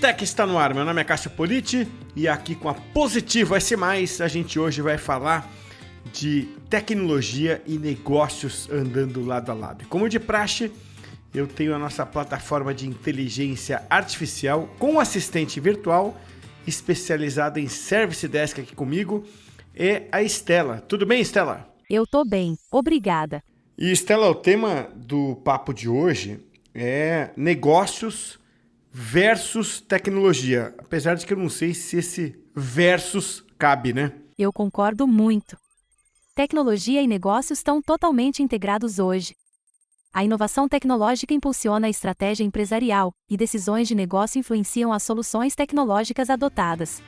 Tech está no ar, meu nome é Cássio Politi e aqui com a Positivo S+, a gente hoje vai falar de tecnologia e negócios andando lado a lado. E como de praxe, eu tenho a nossa plataforma de inteligência artificial com assistente virtual especializada em Service Desk aqui comigo, é a Estela. Tudo bem, Estela? Eu tô bem, obrigada. E Estela, o tema do papo de hoje é negócios versus tecnologia. Apesar de que eu não sei se esse versus cabe, né? Eu concordo muito. Tecnologia e negócios estão totalmente integrados hoje. A inovação tecnológica impulsiona a estratégia empresarial, e decisões de negócio influenciam as soluções tecnológicas adotadas.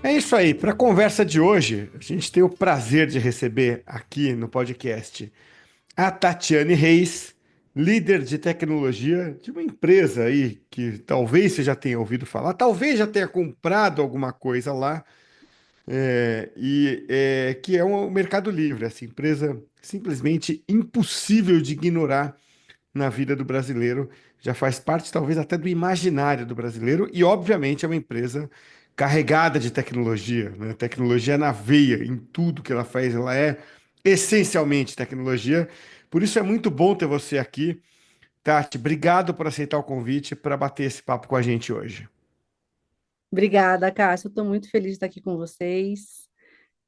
É isso aí. Para a conversa de hoje, a gente tem o prazer de receber aqui no podcast a Tatiane Reis, líder de tecnologia de uma empresa aí que talvez você já tenha ouvido falar, talvez já tenha comprado alguma coisa lá, que é o Mercado Livre, essa empresa simplesmente impossível de ignorar na vida do brasileiro, já faz parte talvez até do imaginário do brasileiro e, obviamente, é uma empresa carregada de tecnologia, né? Tecnologia na veia, em tudo que ela faz, ela é essencialmente tecnologia. Por isso é muito bom ter você aqui, Tati. Obrigado por aceitar o convite para bater esse papo com a gente hoje. Obrigada, Cássio. Estou muito feliz de estar aqui com vocês.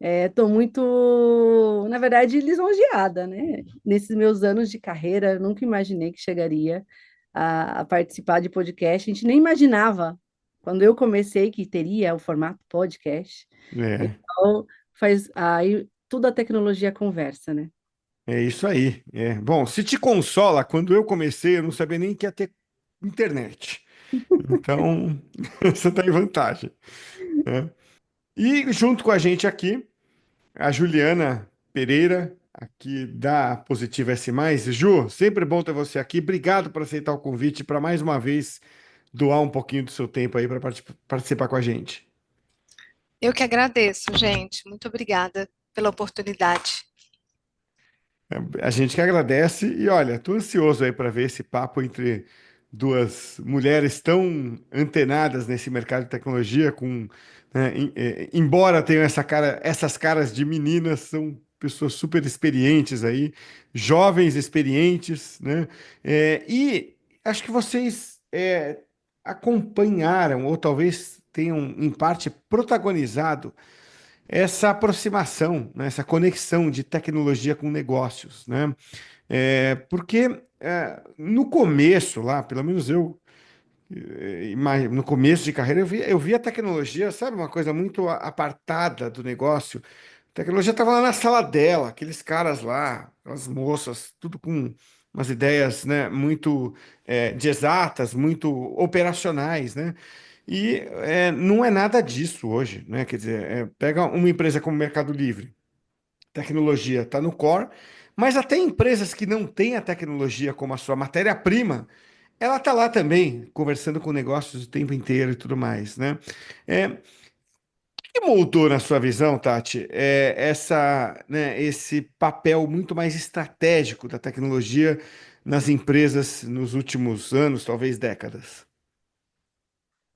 Estou muito, na verdade, lisonjeada, né? Nesses meus anos de carreira, eu nunca imaginei que chegaria a participar de podcast. A gente nem imaginava, quando eu comecei, que teria o formato podcast. É, Então, faz aí tudo a tecnologia conversa, né? é isso aí. É. Bom, se te consola, quando eu comecei, eu não sabia nem que ia ter internet. Então, você está em vantagem, né? E junto com a gente aqui, a Juliana Pereira, aqui da Positivo S+. Ju, sempre bom ter você aqui. Obrigado por aceitar o convite para mais uma vez doar um pouquinho do seu tempo aí para participar com a gente. Eu que agradeço, gente. Muito obrigada pela oportunidade. A gente que agradece e olha, estou ansioso aí para ver esse papo entre duas mulheres tão antenadas nesse mercado de tecnologia, né, embora tenham essas caras de meninas, são pessoas super experientes aí, jovens experientes, né? E acho que vocês acompanharam ou talvez tenham em parte protagonizado essa aproximação, né, essa conexão de tecnologia com negócios, né? Porque no começo lá, pelo menos eu, no começo de carreira, eu via a tecnologia, sabe, uma coisa muito apartada do negócio. A tecnologia estava lá na sala dela, aqueles caras lá, as moças, tudo com umas ideias, né, muito de exatas, muito operacionais, né? E não é nada disso hoje, né? Quer dizer, pega uma empresa como o Mercado Livre, tecnologia está no core, mas até empresas que não têm a tecnologia como a sua matéria-prima, ela está lá também, conversando com negócios o tempo inteiro e tudo mais, né? O que mudou na sua visão, Tati, esse papel muito mais estratégico da tecnologia nas empresas nos últimos anos, talvez décadas?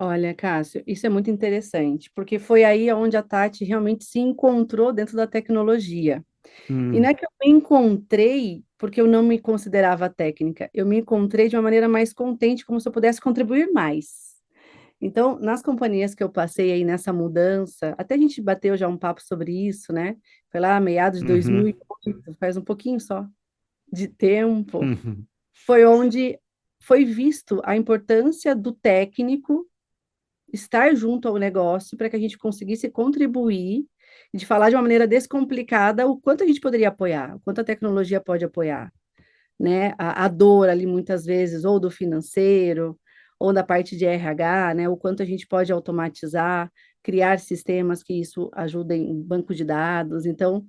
Olha, Cássio, isso é muito interessante, porque foi aí onde a Tati realmente se encontrou dentro da tecnologia. E não Hum, é que eu me encontrei porque eu não me considerava técnica, eu me encontrei de uma maneira mais contente, como se eu pudesse contribuir mais. Então, nas companhias que eu passei aí nessa mudança, até a gente bateu já um papo sobre isso, né? Foi lá meados de uhum, 2008, faz um pouquinho só de tempo, uhum. foi onde foi visto a importância do técnico estar junto ao negócio para que a gente conseguisse contribuir e de falar de uma maneira descomplicada o quanto a gente poderia apoiar, o quanto a tecnologia pode apoiar, né? A dor ali muitas vezes, ou do financeiro, ou da parte de RH, né? O quanto a gente pode automatizar, criar sistemas que isso ajudem em banco de dados. Então,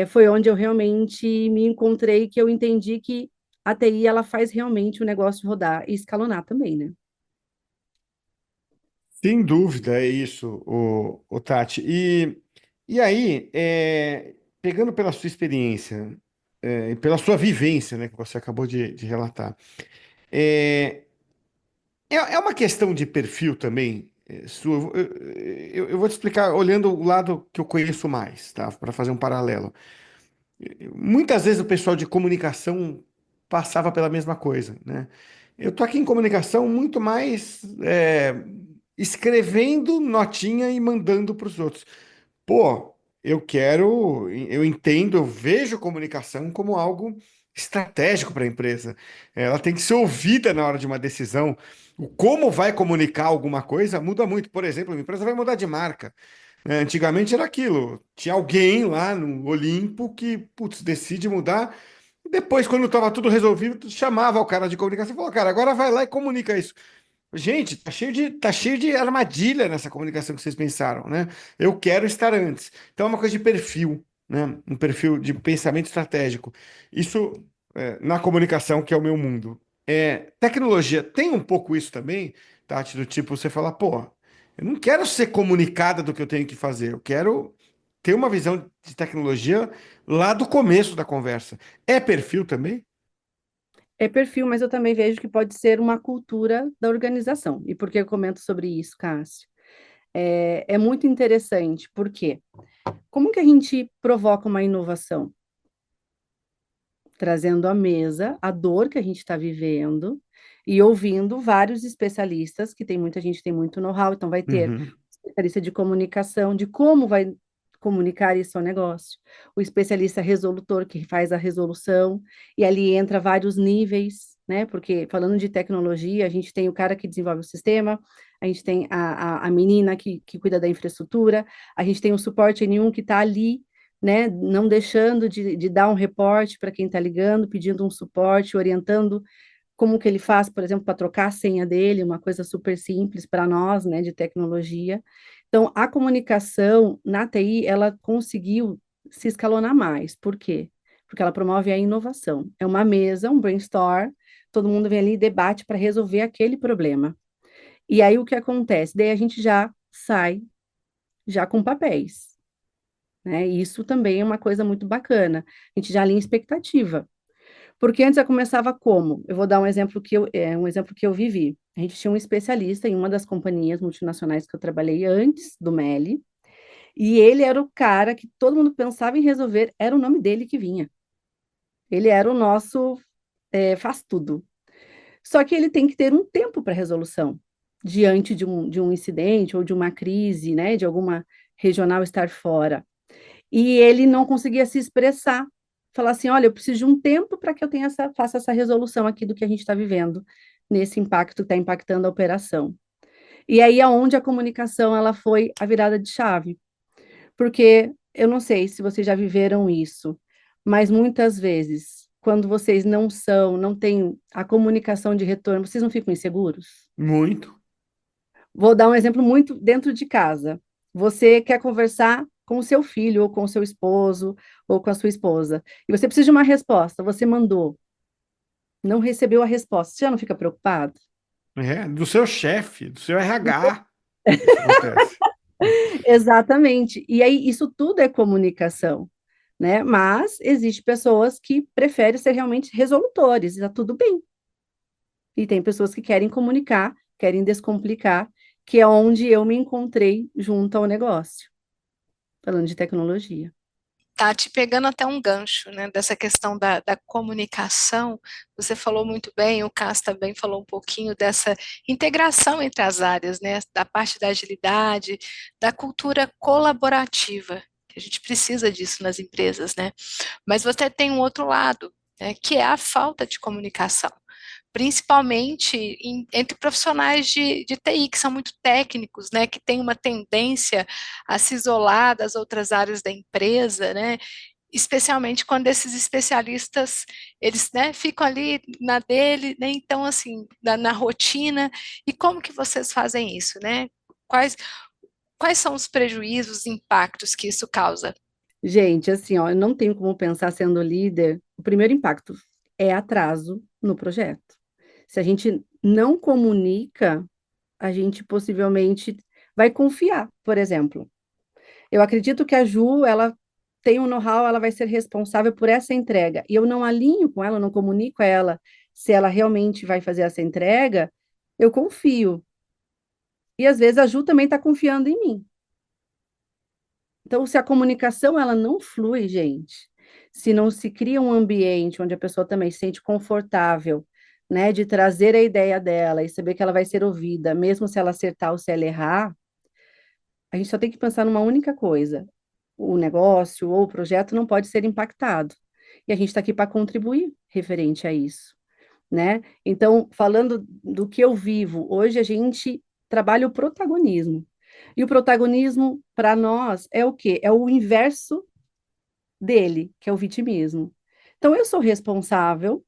foi onde eu realmente me encontrei, que eu entendi que a TI ela faz realmente o negócio rodar e escalonar também, né? Sem dúvida, é isso, o Tati. E aí, pegando pela sua experiência, pela sua vivência, né, que você acabou de relatar. É, é uma questão de perfil também, sua. Eu vou te explicar olhando o lado que eu conheço mais, tá? Para fazer um paralelo. Muitas vezes o pessoal de comunicação passava pela mesma coisa, né? Eu tô aqui em comunicação muito mais escrevendo notinha e mandando para os outros. Pô, eu entendo, eu vejo comunicação como algo estratégico para a empresa. Ela tem que ser ouvida na hora de uma decisão. O como vai comunicar alguma coisa muda muito. Por exemplo, uma empresa vai mudar de marca. Antigamente era aquilo, tinha alguém lá no Olimpo que, putz, decide mudar. Depois, quando estava tudo resolvido, chamava o cara de comunicação e falou, cara, agora vai lá e comunica isso. Gente, tá cheio de armadilha nessa comunicação que vocês pensaram, né? Eu quero estar antes. Então é uma coisa de perfil, né? Um perfil de pensamento estratégico. Isso na comunicação, que é o meu mundo. Tecnologia tem um pouco isso também, Tati, do tipo, você fala, pô, eu não quero ser comunicada do que eu tenho que fazer, eu quero ter uma visão de tecnologia lá do começo da conversa. É perfil também? É perfil, mas eu também vejo que pode ser uma cultura da organização. E por que eu comento sobre isso, Cássio? É muito interessante, porque como que a gente provoca uma inovação? Trazendo à mesa a dor que a gente está vivendo e ouvindo vários especialistas, que tem muita gente que tem muito know-how, então vai ter Uhum. especialista de comunicação, de como vai comunicar isso ao negócio, o especialista resolutor que faz a resolução, e ali entra vários níveis, né? Porque falando de tecnologia, a gente tem o cara que desenvolve o sistema, a gente tem a menina que cuida da infraestrutura, a gente tem o suporte N1 que está ali, né? Não deixando de dar um reporte para quem está ligando, pedindo um suporte, orientando como que ele faz, por exemplo, para trocar a senha dele, uma coisa super simples para nós, né, de tecnologia. Então, a comunicação na TI, ela conseguiu se escalonar mais. Por quê? Porque ela promove a inovação. É uma mesa, um brainstorm, todo mundo vem ali e debate para resolver aquele problema. E aí o que acontece? Daí a gente já sai já com papéis, né? E isso também é uma coisa muito bacana. A gente já alinha expectativa. Porque antes eu começava como? Eu vou dar um exemplo que eu vivi. A gente tinha um especialista em uma das companhias multinacionais que eu trabalhei antes do Meli, e ele era o cara que todo mundo pensava em resolver, era o nome dele que vinha. Ele era o nosso faz tudo. Só que ele tem que ter um tempo para resolução diante de um incidente ou de uma crise, né, de alguma regional estar fora. E ele não conseguia se expressar. Falar assim, olha, eu preciso de um tempo para que eu faça essa resolução aqui do que a gente está vivendo, nesse impacto que está impactando a operação. E aí é onde a comunicação ela foi a virada de chave. Porque eu não sei se vocês já viveram isso, mas muitas vezes, quando vocês não têm a comunicação de retorno, vocês não ficam inseguros? Muito. Vou dar um exemplo muito dentro de casa. Você quer conversar com o seu filho, ou com o seu esposo, ou com a sua esposa, e você precisa de uma resposta, você mandou, não recebeu a resposta, você já não fica preocupado? Do seu chefe, do seu RH, isso acontece. Exatamente. E aí, isso tudo é comunicação, né? Mas existe pessoas que preferem ser realmente resolutores, e tá tudo bem. E tem pessoas que querem comunicar, querem descomplicar, que é onde eu me encontrei junto ao negócio, falando de tecnologia. Tá te pegando até um gancho, né, dessa questão da comunicação, você falou muito bem, o Cássio também falou um pouquinho dessa integração entre as áreas, né, da parte da agilidade, da cultura colaborativa, que a gente precisa disso nas empresas, né, mas você tem um outro lado, né, que é a falta de comunicação, principalmente entre profissionais de TI, que são muito técnicos, né, que têm uma tendência a se isolar das outras áreas da empresa, né, especialmente quando esses especialistas, eles, né, ficam ali na dele, né, então, assim, na rotina, e como que vocês fazem isso, né? Quais, quais são os prejuízos, os impactos que isso causa? Gente, assim, ó, eu não tenho como pensar sendo líder. O primeiro impacto é atraso no projeto. Se a gente não comunica, a gente possivelmente vai confiar, por exemplo. Eu acredito que a Ju, ela tem um know-how, ela vai ser responsável por essa entrega, e eu não alinho com ela, não comunico a ela se ela realmente vai fazer essa entrega, eu confio. E às vezes a Ju também está confiando em mim. Então, se a comunicação ela não flui, gente, se não se cria um ambiente onde a pessoa também se sente confortável, né, de trazer a ideia dela e saber que ela vai ser ouvida, mesmo se ela acertar ou se ela errar, a gente só tem que pensar numa única coisa: o negócio ou o projeto não pode ser impactado. E a gente está aqui para contribuir referente a isso, né? Então, falando do que eu vivo, hoje a gente trabalha o protagonismo. E o protagonismo, para nós, é o quê? É o inverso dele, que é o vitimismo. Então, eu sou responsável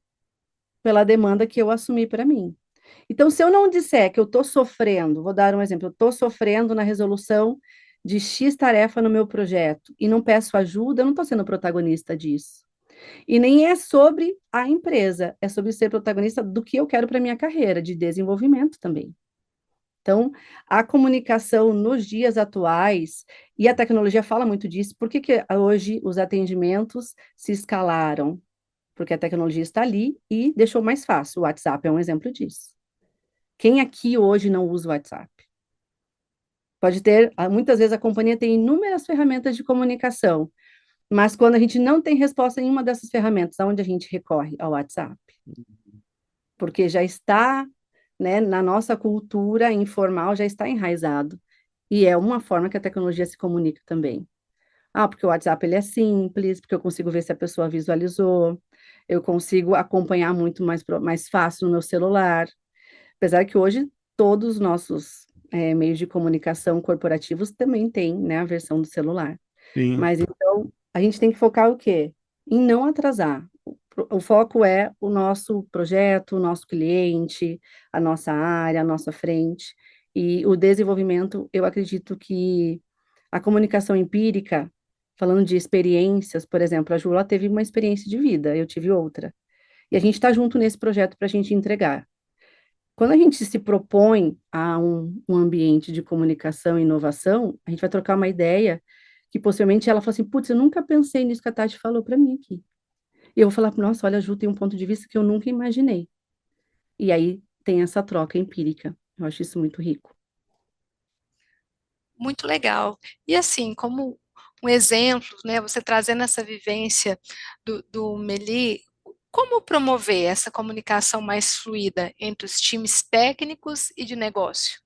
pela demanda que eu assumi para mim. Então, se eu não disser que eu estou sofrendo, vou dar um exemplo, eu estou sofrendo na resolução de X tarefa no meu projeto e não peço ajuda, eu não estou sendo protagonista disso. E nem é sobre a empresa, é sobre ser protagonista do que eu quero para minha carreira, de desenvolvimento também. Então, a comunicação nos dias atuais, e a tecnologia fala muito disso, por que que hoje os atendimentos se escalaram? Porque a tecnologia está ali e deixou mais fácil. O WhatsApp é um exemplo disso. Quem aqui hoje não usa o WhatsApp? Pode ter, muitas vezes a companhia tem inúmeras ferramentas de comunicação, mas quando a gente não tem resposta em uma dessas ferramentas, aonde a gente recorre? Ao WhatsApp. Porque já está, né, na nossa cultura informal, já está enraizado. E é uma forma que a tecnologia se comunica também. Ah, porque o WhatsApp ele é simples, porque eu consigo ver se a pessoa visualizou, eu consigo acompanhar muito mais fácil no meu celular. Apesar que hoje todos os nossos meios de comunicação corporativos também têm, né, a versão do celular. Sim, Mas então a gente tem que focar o quê? Em não atrasar. O foco é o nosso projeto, o nosso cliente, a nossa área, a nossa frente. E o desenvolvimento, eu acredito que a comunicação empírica, falando de experiências, por exemplo, a Ju, ela teve uma experiência de vida, eu tive outra. E a gente está junto nesse projeto para a gente entregar. Quando a gente se propõe a um ambiente de comunicação e inovação, a gente vai trocar uma ideia que possivelmente ela fala assim, putz, eu nunca pensei nisso que a Tati falou para mim aqui. E eu vou falar, nossa, olha, a Ju tem um ponto de vista que eu nunca imaginei. E aí tem essa troca empírica. Eu acho isso muito rico. Muito legal. E assim, como um exemplo, né, você trazendo essa vivência do Meli, como promover essa comunicação mais fluida entre os times técnicos e de negócio?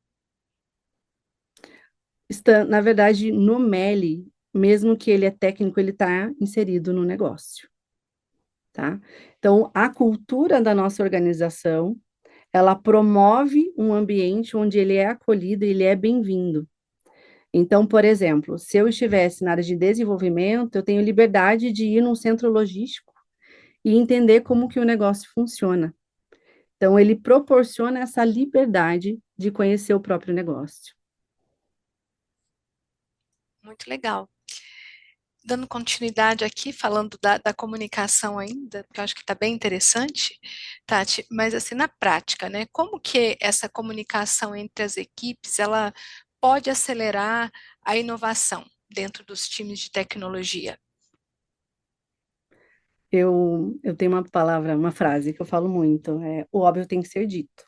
Está, na verdade, no Meli, mesmo que ele é técnico, ele está inserido no negócio, tá? Então, a cultura da nossa organização, ela promove um ambiente onde ele é acolhido e ele é bem-vindo. Então, por exemplo, se eu estivesse na área de desenvolvimento, eu tenho liberdade de ir num centro logístico e entender como que o negócio funciona. Então, ele proporciona essa liberdade de conhecer o próprio negócio. Muito legal. Dando continuidade aqui, falando da comunicação ainda, que eu acho que está bem interessante, Tati, mas assim, na prática, né, como que essa comunicação entre as equipes, ela pode acelerar a inovação dentro dos times de tecnologia? Eu tenho uma palavra, uma frase que eu falo muito, o óbvio tem que ser dito.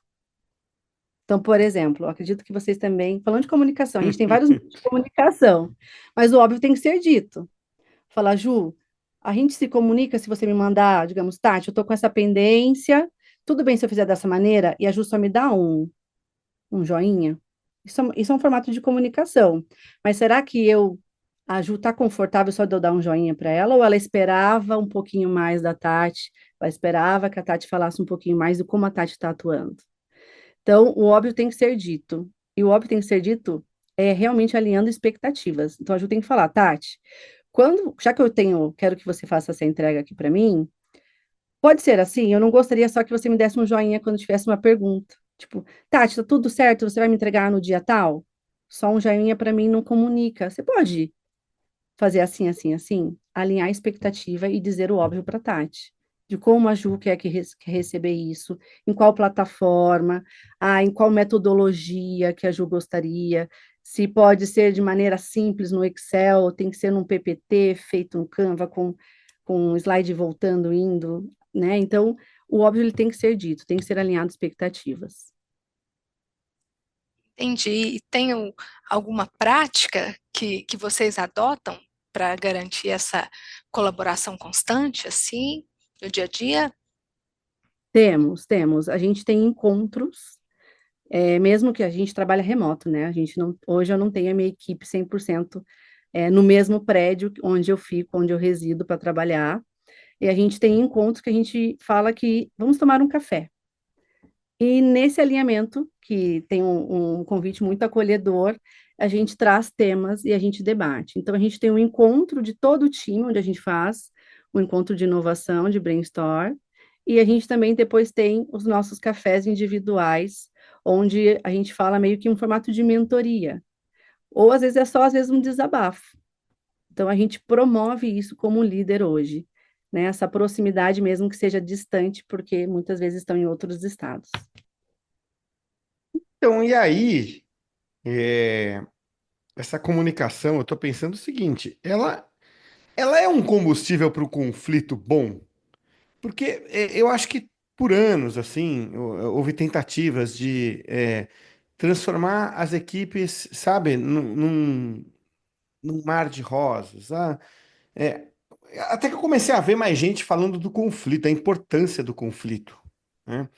Então, por exemplo, eu acredito que vocês também, falando de comunicação, a gente tem vários meios de comunicação, mas o óbvio tem que ser dito. Falar, Ju, a gente se comunica se você me mandar, digamos, Tati, eu tô com essa pendência, tudo bem se eu fizer dessa maneira? E a Ju só me dá um joinha? Isso é um formato de comunicação. Mas será que a Ju tá confortável só de eu dar um joinha para ela? Ou ela esperava um pouquinho mais da Tati? Ela esperava que a Tati falasse um pouquinho mais do como a Tati está atuando? Então, o óbvio tem que ser dito. E o óbvio tem que ser dito realmente alinhando expectativas. Então, a Ju tem que falar, Tati, já que quero que você faça essa entrega aqui para mim, pode ser assim? Eu não gostaria só que você me desse um joinha quando tivesse uma pergunta. Tipo, Tati, tá tudo certo? Você vai me entregar no dia tal? Só um joinha para mim não comunica. Você pode fazer assim, assim, assim? Alinhar a expectativa e dizer o óbvio para Tati. De como a Ju quer receber isso, em qual plataforma, em qual metodologia que a Ju gostaria. se pode ser de maneira simples no Excel, tem que ser num PPT feito no Canva com um slide voltando, indo, né? Então, o óbvio ele tem que ser dito, tem que ser alinhado expectativas. Entendi. E tem alguma prática que vocês adotam para garantir essa colaboração constante, assim, no dia a dia? Temos. A gente tem encontros, mesmo que a gente trabalha remoto, né? A gente não, hoje eu não tenho a minha equipe 100% no mesmo prédio onde eu fico, onde eu resido para trabalhar. E a gente tem encontros que a gente fala que vamos tomar um café. E nesse alinhamento, que tem um convite muito acolhedor, a gente traz temas e a gente debate. Então, a gente tem um encontro de todo o time, onde a gente faz um encontro de inovação, de brainstorm, e a gente também depois tem os nossos cafés individuais, onde a gente fala meio que um formato de mentoria, ou às vezes é só, às vezes, um desabafo. Então, a gente promove isso como líder hoje, né? Essa proximidade, mesmo que seja distante, porque muitas vezes estão em outros estados. Então, e aí, é, essa comunicação, eu estou pensando o seguinte, ela é um combustível para o conflito bom? Porque eu acho que por anos, assim, houve tentativas de transformar as equipes, sabe, num mar de rosas. É, até que eu comecei a ver mais gente falando do conflito, a importância do conflito, né?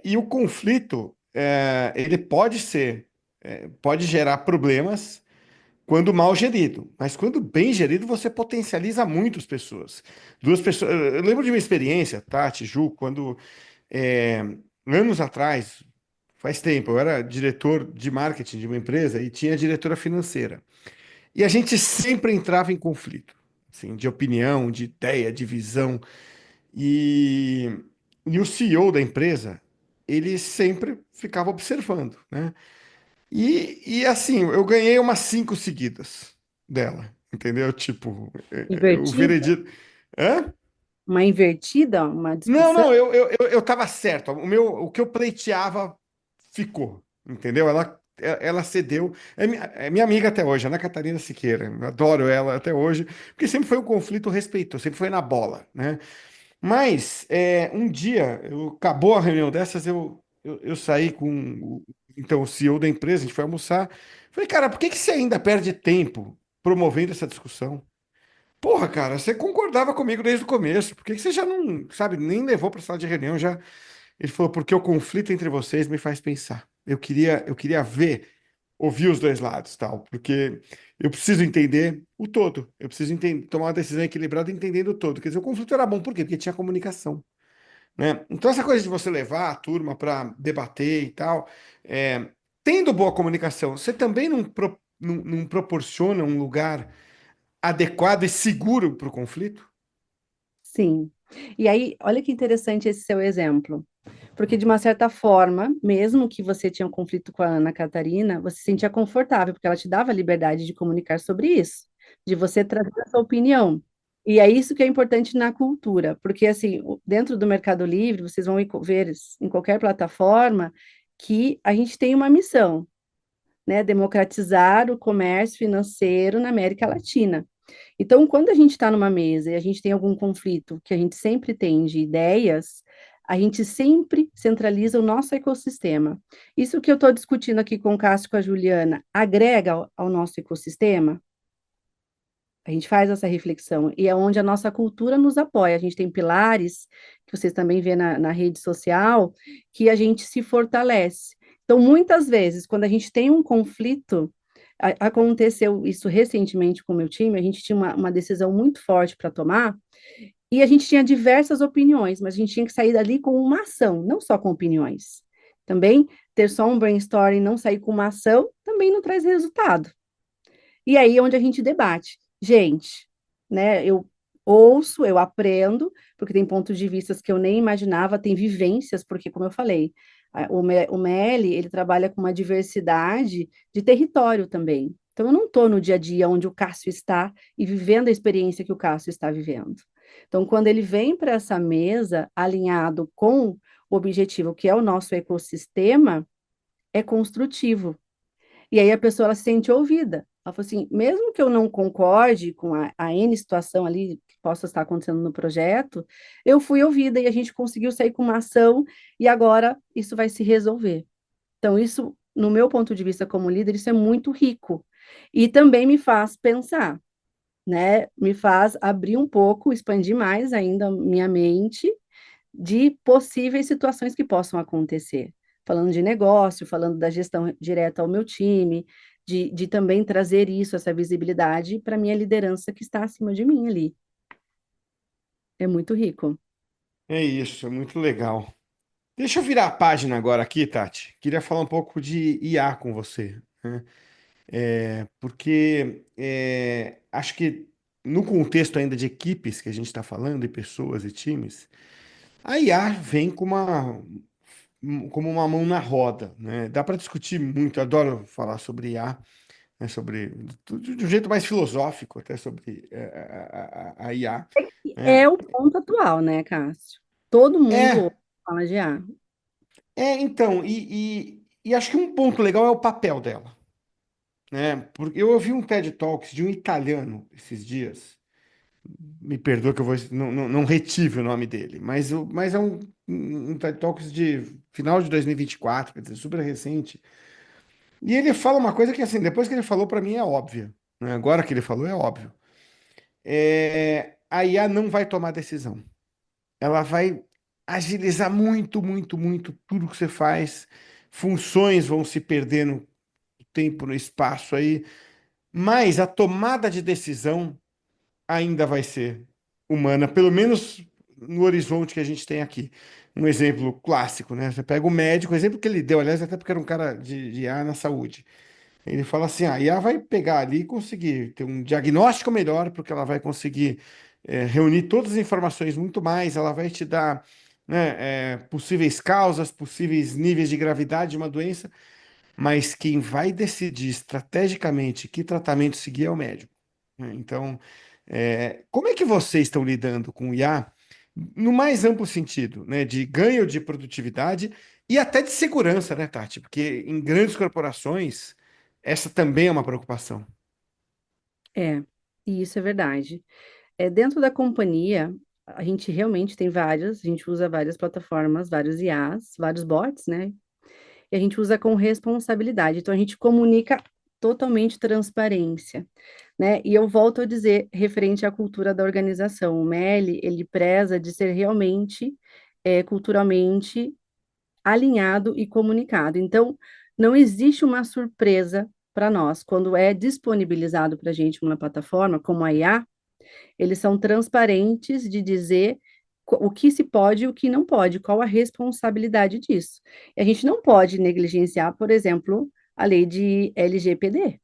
E o conflito, ele pode gerar problemas quando mal gerido, mas quando bem gerido, você potencializa muitas pessoas. Duas pessoas. Eu lembro de uma experiência, Tati, Ju, quando é, anos atrás, faz tempo, eu era diretor de marketing de uma empresa e tinha diretora financeira. E a gente sempre entrava em conflito, assim, de opinião, de ideia, de visão. E, e o CEO da empresa, ele sempre ficava observando, né? E assim, eu ganhei umas 5 seguidas dela, entendeu? Tipo, o Invertida? veredito. Hã? Uma invertida, uma Não, discussão? não, eu tava certo. O que eu pleiteava ficou, entendeu? Ela cedeu. É minha amiga até hoje, Ana Catarina Siqueira. Eu adoro ela até hoje, porque sempre foi um conflito respeitoso, sempre foi na bola, né? Mas um dia, acabou a reunião dessas, eu saí com então, o CEO da empresa, a gente foi almoçar. Falei, cara, por que que você ainda perde tempo promovendo essa discussão? Porra, cara, você concordava comigo desde o começo. Por que que você já não, sabe, nem levou para sala de reunião já? Ele falou, porque o conflito entre vocês me faz pensar. Eu queria ver, ouvir os dois lados, tal, porque eu preciso entender o todo. Eu preciso tomar uma decisão equilibrada entendendo o todo. Quer dizer, o conflito era bom, por quê? Porque tinha comunicação, né? Então, essa coisa de você levar a turma para debater e tal, tendo boa comunicação, você também não proporciona um lugar adequado e seguro para o conflito? Sim. E aí, olha que interessante esse seu exemplo. Porque, de uma certa forma, mesmo que você tinha um conflito com a Ana Catarina, você se sentia confortável, porque ela te dava a liberdade de comunicar sobre isso, de você trazer a sua opinião. E é isso que é importante na cultura, porque, assim, dentro do Mercado Livre, vocês vão ver em qualquer plataforma que a gente tem uma missão, né? Democratizar o comércio financeiro na América Latina. Então, quando a gente está numa mesa e a gente tem algum conflito, que a gente sempre tem de ideias, a gente sempre centraliza o nosso ecossistema. Isso que eu estou discutindo aqui com o Cássio e com a Juliana, agrega ao nosso ecossistema? A gente faz essa reflexão, e é onde a nossa cultura nos apoia. A gente tem pilares, que vocês também vê na rede social, que a gente se fortalece. Então, muitas vezes, quando a gente tem um conflito, aconteceu isso recentemente com o meu time, a gente tinha uma decisão muito forte para tomar, e a gente tinha diversas opiniões, mas a gente tinha que sair dali com uma ação, não só com opiniões. Também, ter só um brainstorming e não sair com uma ação, também não traz resultado. E aí é onde a gente debate. Gente, né, eu ouço, eu aprendo, porque tem pontos de vista que eu nem imaginava, tem vivências, porque, como eu falei, o MELI, ele trabalha com uma diversidade de território também. Então, eu não estou no dia a dia onde o Cássio está e vivendo a experiência que o Cássio está vivendo. Então, quando ele vem para essa mesa alinhado com o objetivo, que é o nosso ecossistema, é construtivo. E aí a pessoa ela se sente ouvida. Ela falou assim, mesmo que eu não concorde com a N situação ali que possa estar acontecendo no projeto, eu fui ouvida e a gente conseguiu sair com uma ação e agora isso vai se resolver. Então, isso, no meu ponto de vista como líder, isso é muito rico. E também me faz pensar, né? Me faz abrir um pouco, expandir mais ainda minha mente de possíveis situações que possam acontecer. Falando de negócio, falando da gestão direta ao meu time, de também trazer isso, essa visibilidade para a minha liderança que está acima de mim ali. É muito rico. É isso, é muito legal. Deixa eu virar a página agora aqui, Tati. Queria falar um pouco de IA com você, né? Porque acho que no contexto ainda de equipes que a gente está falando, de pessoas e times, a IA vem como uma mão na roda, né? Dá para discutir muito, adoro falar sobre IA, né? Sobre, de um jeito mais filosófico, até sobre a IA, né? É o ponto atual, né, Cássio? Todo mundo É, hoje fala de A. então, e acho que um ponto legal é o papel dela, né? Porque eu ouvi um TED Talks de um italiano esses dias. Me perdoa que eu vou, não retive o nome dele, mas é um TED Talks de final de 2024, quer dizer, super recente. E ele fala uma coisa que, assim, depois que ele falou, para mim é óbvia, né? Agora que ele falou, é óbvio. A IA não vai tomar decisão. Ela vai agilizar muito, muito, muito tudo que você faz. Funções vão se perder no tempo, no espaço aí, mas a tomada de decisão ainda vai ser humana, pelo menos no horizonte que a gente tem aqui. Um exemplo clássico, né? Você pega o médico, o exemplo que ele deu, aliás, até porque era um cara de IA na saúde. Ele fala assim: a IA vai pegar ali e conseguir ter um diagnóstico melhor, porque ela vai conseguir reunir todas as informações muito mais, ela vai te dar, né, possíveis causas, possíveis níveis de gravidade de uma doença, mas quem vai decidir estrategicamente que tratamento seguir é o médico, né? Então, como é que vocês estão lidando com o IA no mais amplo sentido, né, de ganho de produtividade e até de segurança, né, Tati? Porque em grandes corporações, essa também é uma preocupação. É, e isso é verdade. Dentro da companhia, a gente realmente tem várias, a gente usa várias plataformas, vários IAs, vários bots, né? E a gente usa com responsabilidade. Então, a gente comunica totalmente transparência, né? E eu volto a dizer, referente à cultura da organização, o MELI, ele preza de ser realmente, culturalmente alinhado e comunicado. Então, não existe uma surpresa para nós. Quando é disponibilizado para a gente uma plataforma como a IA, eles são transparentes de dizer o que se pode e o que não pode, qual a responsabilidade disso. E a gente não pode negligenciar, por exemplo, a lei de LGPD,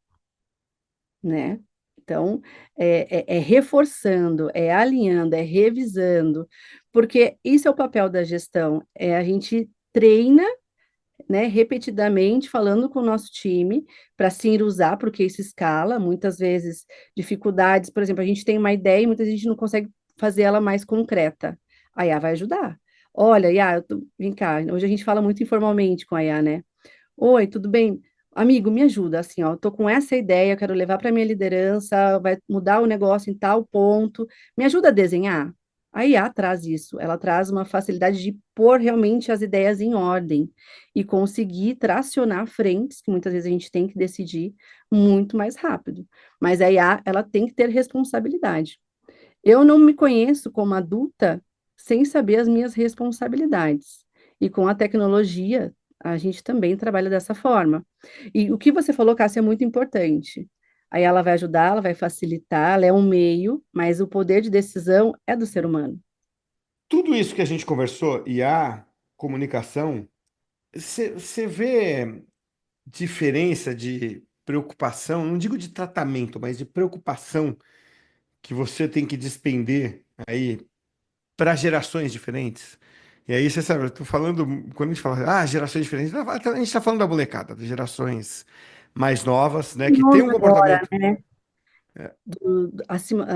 né? Então, é reforçando, é alinhando, é revisando, porque isso é o papel da gestão, a gente treina, né, repetidamente falando com o nosso time para sim usar, porque isso escala, muitas vezes dificuldades, por exemplo, a gente tem uma ideia e muitas vezes a gente não consegue fazer ela mais concreta. A IA vai ajudar. Olha, IA, vem cá, hoje a gente fala muito informalmente com a IA, né? Oi, tudo bem? Amigo, me ajuda, assim, ó, tô com essa ideia, eu quero levar para minha liderança, vai mudar o negócio em tal ponto. Me ajuda a desenhar? A IA traz isso, ela traz uma facilidade de pôr realmente as ideias em ordem e conseguir tracionar frentes, que muitas vezes a gente tem que decidir muito mais rápido. Mas a IA, ela tem que ter responsabilidade. Eu não me conheço como adulta sem saber as minhas responsabilidades. E com a tecnologia, a gente também trabalha dessa forma. E o que você falou, Cássia, é muito importante. Aí ela vai ajudar, ela vai facilitar, ela é um meio, mas o poder de decisão é do ser humano. Tudo isso que a gente conversou, IA, comunicação, você vê diferença de preocupação, não digo de tratamento, mas de preocupação que você tem que despender aí para gerações diferentes. E aí, você sabe, eu tô falando, quando a gente fala, gerações diferentes, a gente está falando da molecada, das gerações mais novas, né, que tem um Nossa, agora, comportamento. né?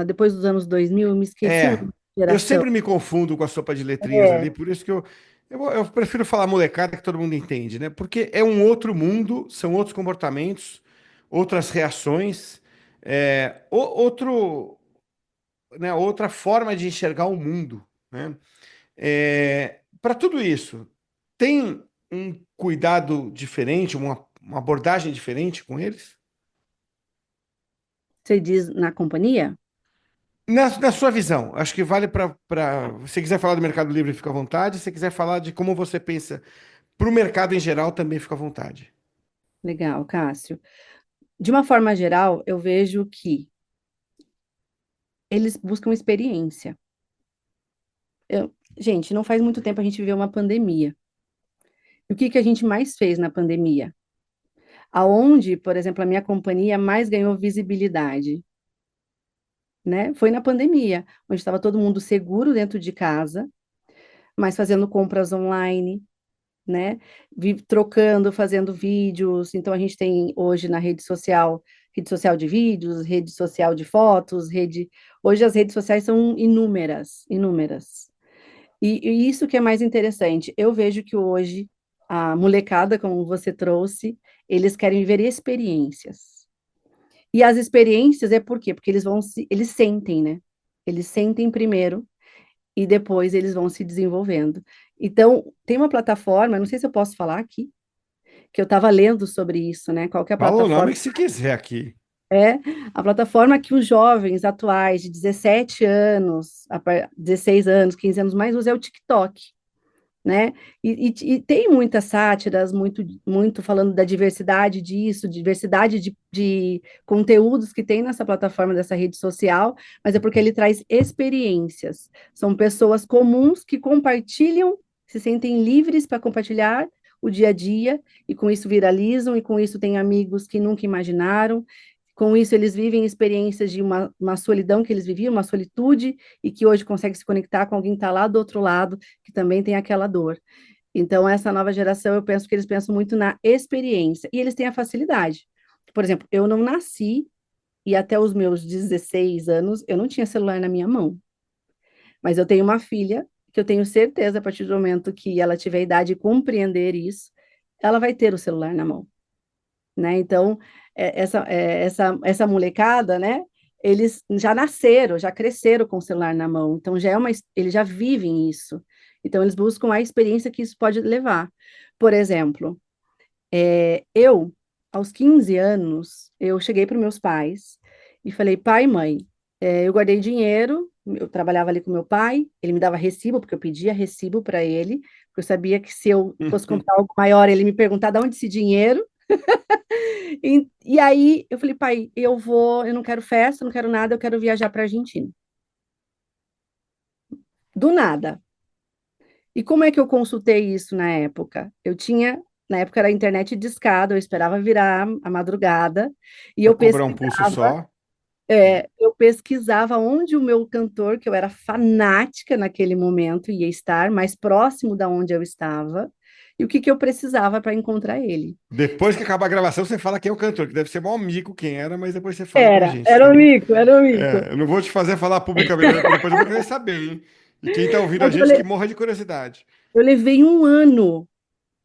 Depois dos anos 2000, eu me esqueci o nome É, da eu geração. sempre me confundo com a sopa de letrinhas É, ali, por isso que eu. Eu prefiro falar molecada que todo mundo entende, né? Porque é um outro mundo, são outros comportamentos, outras reações, outro, né, outra forma de enxergar o mundo, né? Para tudo isso, tem um cuidado diferente, uma abordagem diferente com eles? Você diz na companhia? Na sua visão, acho que vale se quiser falar do Mercado Livre, fica à vontade. Se quiser falar de como você pensa para o mercado em geral, também fica à vontade. Legal, Cássio. De uma forma geral, eu vejo que eles buscam experiência. Gente, não faz muito tempo a gente viveu uma pandemia. E o que que a gente mais fez na pandemia? Aonde, por exemplo, a minha companhia mais ganhou visibilidade, né? Foi na pandemia, onde estava todo mundo seguro dentro de casa, mas fazendo compras online, né? Trocando, fazendo vídeos. Então a gente tem hoje na rede social de vídeos, rede social de fotos, rede. Hoje as redes sociais são inúmeras, inúmeras. E isso que é mais interessante. Eu vejo que hoje a molecada, como você trouxe, eles querem viver experiências. E as experiências é por quê? Porque eles sentem, né? Eles sentem primeiro e depois eles vão se desenvolvendo. Então, tem uma plataforma, não sei se eu posso falar aqui, que eu estava lendo sobre isso, né? Qual que é a Fala o nome plataforma? que se quiser aqui. É a plataforma que os jovens atuais de 17 anos, 16 anos, 15 anos mais usam é o TikTok, né? E tem muitas sátiras, muito falando da diversidade disso, diversidade de conteúdos que tem nessa plataforma, dessa rede social, mas é porque ele traz experiências. São pessoas comuns que compartilham, se sentem livres para compartilhar o dia a dia, e com isso viralizam, e com isso têm amigos que nunca imaginaram. Com isso, eles vivem experiências de uma solidão que eles viviam, uma solitude, e que hoje conseguem se conectar com alguém que está lá do outro lado, que também tem aquela dor. Então, essa nova geração, eu penso que eles pensam muito na experiência, e eles têm a facilidade. Por exemplo, eu não nasci, e até os meus 16 anos, eu não tinha celular na minha mão. Mas eu tenho uma filha, que eu tenho certeza, a partir do momento que ela tiver a idade de compreender isso, ela vai ter o celular na mão, né? Então, essa molecada, né? Eles já nasceram, já cresceram com o celular na mão, então eles já vivem isso. Então, eles buscam a experiência que isso pode levar. Por exemplo, eu, aos 15 anos, eu cheguei para meus pais e falei, pai e mãe, eu guardei dinheiro, eu trabalhava ali com meu pai, ele me dava recibo, porque eu pedia recibo para ele, porque eu sabia que se eu fosse comprar algo maior, ele me perguntar de onde esse dinheiro. E aí eu falei, pai, eu não quero festa, não quero nada, eu quero viajar para a Argentina. Do nada. E como é que eu consultei isso na época? Na época era internet discada, eu esperava virar a madrugada, e Para cobrar um pulso só. eu pesquisava onde o meu cantor, que eu era fanática naquele momento, ia estar, mais próximo da onde eu estava, e o que que eu precisava para encontrar ele. Depois que acabar a gravação, você fala quem é o cantor, que deve ser mó mico quem era, mas depois você fala pra gente, Era o senão. mico, era o mico. Eu não vou te fazer falar publicamente, mas depois eu vou querer saber, hein? E quem tá ouvindo a Mas gente que morra de curiosidade. eu levei um ano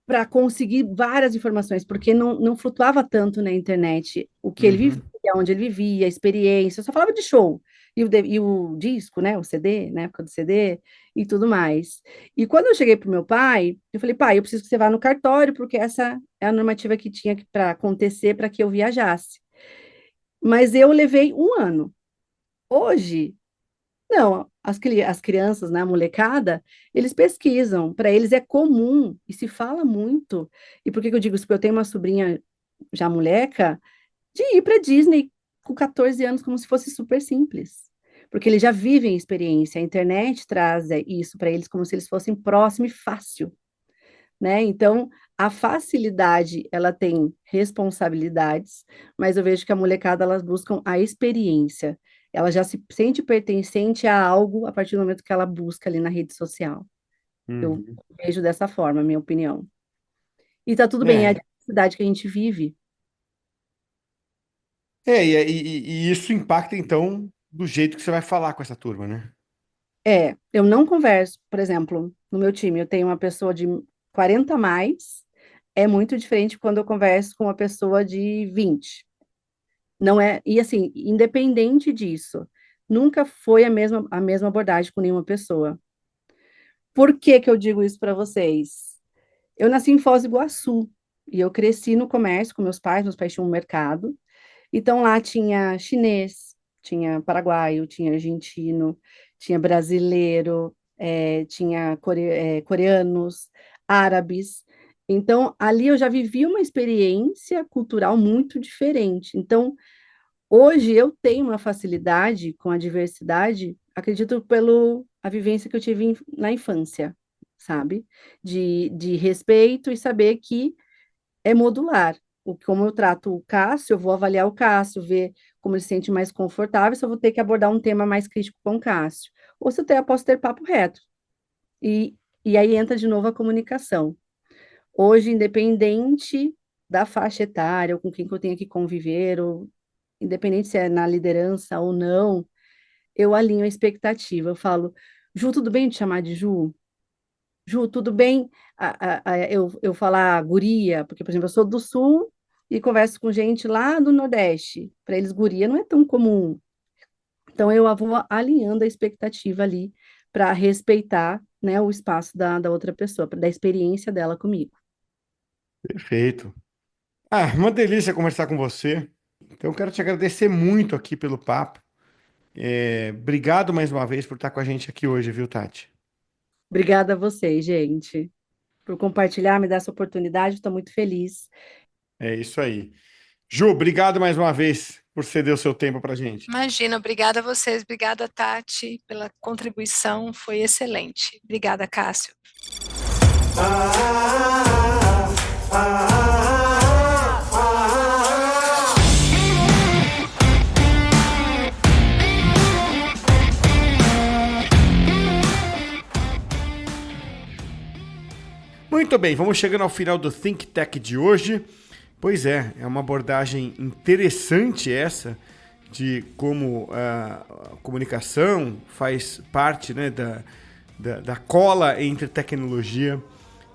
para conseguir várias informações, porque não flutuava tanto na internet o que ele vivia, Uhum. onde ele vivia, a experiência, eu só falava de show. E o disco, né, o CD, na época do CD, e tudo mais. E quando eu cheguei para o meu pai, eu falei, pai, eu preciso que você vá no cartório, porque essa é a normativa que tinha para acontecer para que eu viajasse. Mas eu levei um ano. Hoje, não, as crianças, né, a molecada, eles pesquisam, para eles é comum e se fala muito. E por que que eu digo isso? Porque eu tenho uma sobrinha já moleca de ir para Disney com 14 anos como se fosse super simples. Porque eles já vivem a experiência, a internet traz isso para eles como se eles fossem próximo e fácil, né? Então, a facilidade, ela tem responsabilidades, mas eu vejo que a molecada, elas buscam a experiência. Ela já se sente pertencente a algo a partir do momento que ela busca ali na rede social. Eu Uhum. vejo dessa forma, minha opinião. E tá tudo bem, é a É, diversidade que a gente vive. e isso impacta, então, do jeito que você vai falar com essa turma, né? Eu não converso, por exemplo, no meu time, eu tenho uma pessoa de 40 a mais, é muito diferente quando eu converso com uma pessoa de 20. Não é, e assim, independente disso, nunca foi a mesma abordagem com nenhuma pessoa. Por que que eu digo isso para vocês? Eu nasci em Foz do Iguaçu e eu cresci no comércio com meus pais tinham um mercado, então lá tinha chinês, tinha paraguaio, tinha argentino, tinha brasileiro, tinha coreanos, árabes. Então ali eu já vivi uma experiência cultural muito diferente. Então hoje eu tenho uma facilidade com a diversidade, acredito pelo a vivência que eu tive na infância, sabe? De respeito e saber que é modular. Como eu trato o Cássio, eu vou avaliar o Cássio, ver como ele se sente mais confortável, se eu vou ter que abordar um tema mais crítico com o Cássio. Ou se eu posso ter papo reto. E aí entra de novo a comunicação. Hoje, independente da faixa etária, ou com quem que eu tenho que conviver, ou independente se é na liderança ou não, eu alinho a expectativa. Eu falo, Ju, tudo bem te chamar de Ju? Ju, tudo bem eu falar guria? Porque, por exemplo, eu sou do Sul e converso com gente lá do Nordeste. Para eles, guria não é tão comum. Então, eu vou alinhando a expectativa ali para respeitar, né, o espaço da outra pessoa, da experiência dela comigo. Perfeito. Uma delícia conversar com você. Então, eu quero te agradecer muito aqui pelo papo. Obrigado mais uma vez por estar com a gente aqui hoje, viu, Tati? Obrigada a vocês, gente, por compartilhar, me dar essa oportunidade. Estou muito feliz. É isso aí. Ju, obrigado mais uma vez por ceder o seu tempo para a gente. Imagina, obrigada a vocês, obrigada, Tati, pela contribuição, foi excelente. Obrigada, Cássio. Muito bem, vamos chegando ao final do Think Tech de hoje. Pois é uma abordagem interessante essa de como a comunicação faz parte, né, da cola entre tecnologia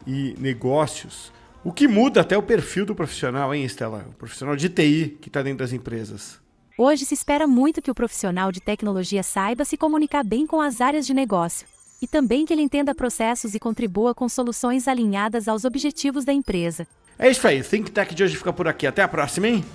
e negócios. O que muda até o perfil do profissional, hein, Estela? O profissional de TI que está dentro das empresas. Hoje se espera muito que o profissional de tecnologia saiba se comunicar bem com as áreas de negócio. E também que ele entenda processos e contribua com soluções alinhadas aos objetivos da empresa. É isso aí, Think Tech de hoje fica por aqui. Até a próxima, hein?